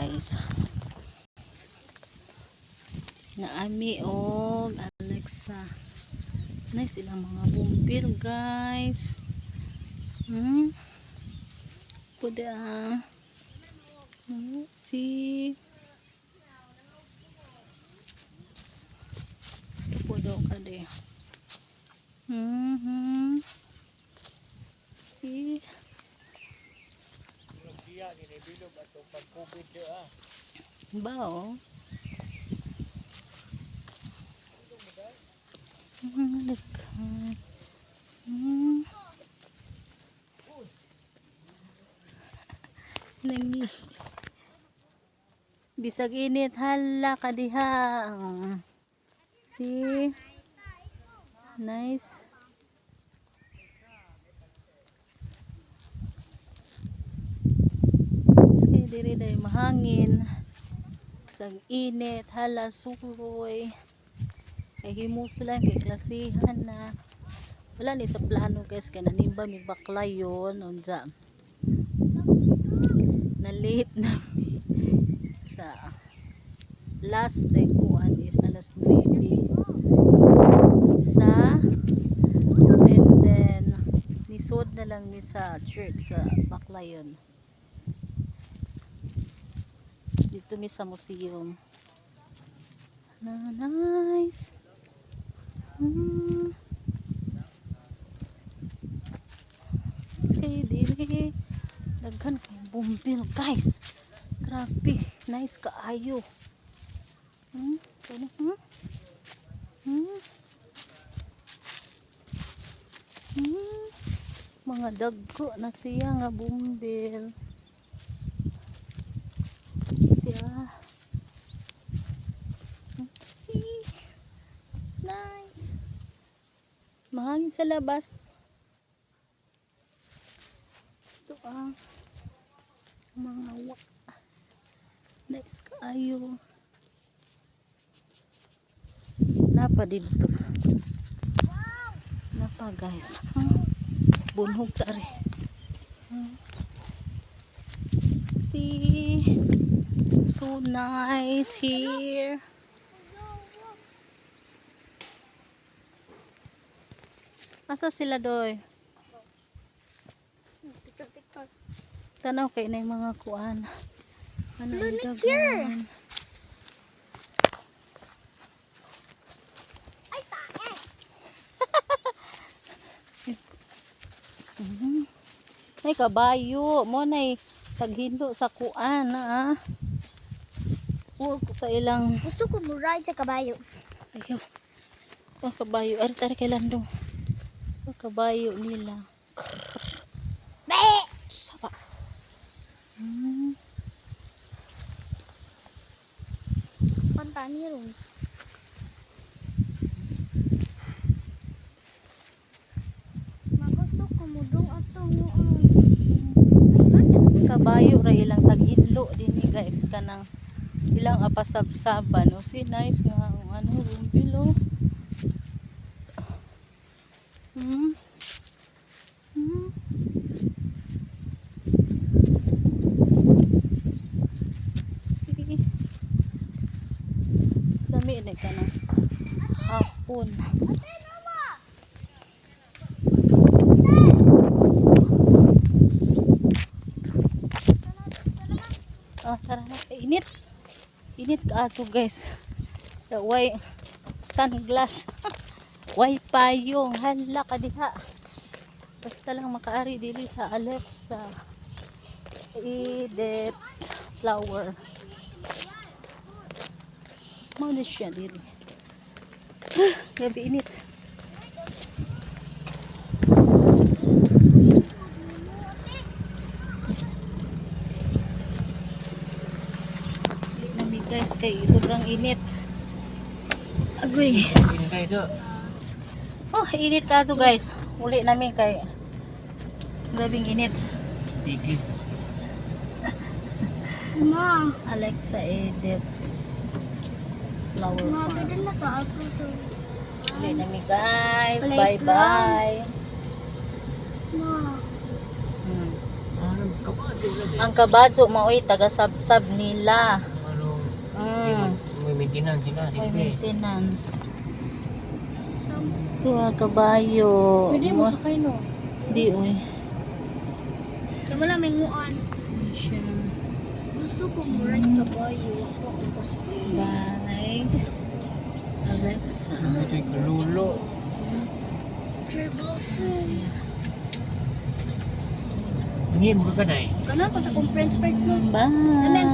guys. Naami og Alexa. Nice ilang mga bumbil guys. Kuda. Si pudo ka de. Bao. Dekat. Langi. Bisag init hala kadiha. See? Nice. Kaya diri dahil mahangin. Bisag init hala suroy. Kay himus lang kay klasihan na. Wala ni sa plano guys kay nanimba mi baklayon unsa. Na late na sa last day kuan is alas 9 isa and then nisod na lang ni sa church sa baklayon dito mi sa museum na nice. Say diri daghan kay bumbil guys, grabe nice kaayo. Mga dagko na siya nga bumbil siya. See, nice, mahangin sa labas. Ito mga nice kaayo. Napa dito. Napa guys. Bunhog tari. See, so nice here. Asa sila doy? Tanaw kay na yung mga kuan. Ano ang dagan? Ay, tae! Ay, kabayo. Mo na taghindo sa kuan na sa ilang. Gusto ko muride sa kabayo. Ayaw. Oh, kabayo. Ari kay landong. Oh, kabayo nila. Be! Saba. Panta ni ron. Magusto ko mudong atong Kabayo ra ilang tag-idlo dinhi guys kanang ilang apasabsaban. No? Si nice nga ano bumbilo. Sige. Dami na ka na. Hapon. Tara na. Init. Init kaaso guys. Way sunglass. Way payong. Hala ka diha. Basta lang makaari dili sa Alexa. Edit flower. Muna siya dili. Gabi init. Nami guys kay sobrang init. Agoy. Oh, init kaso guys. Uli namin kay grabing init. Tigis. Ma, Alexa edit flower ma, farm. pwede na to ako to. Uli namin guys. Balik Bye bye. Ma, Ano ka Ang kabadyo maoy taga-sabsab nila. Ano, Mm. may maintenance sila, May siyempre. maintenance. Ito ang kabayo. Pwede mo sakay no. Di oy. Wala may nguan. Siya. Gusto ko ride kabayo. Ako ang gusto. Bye. Alexa. Ito'y kalulo. Tribal Ngin mo ka kanay. Kana ko sa conference price no. Bye. Amen,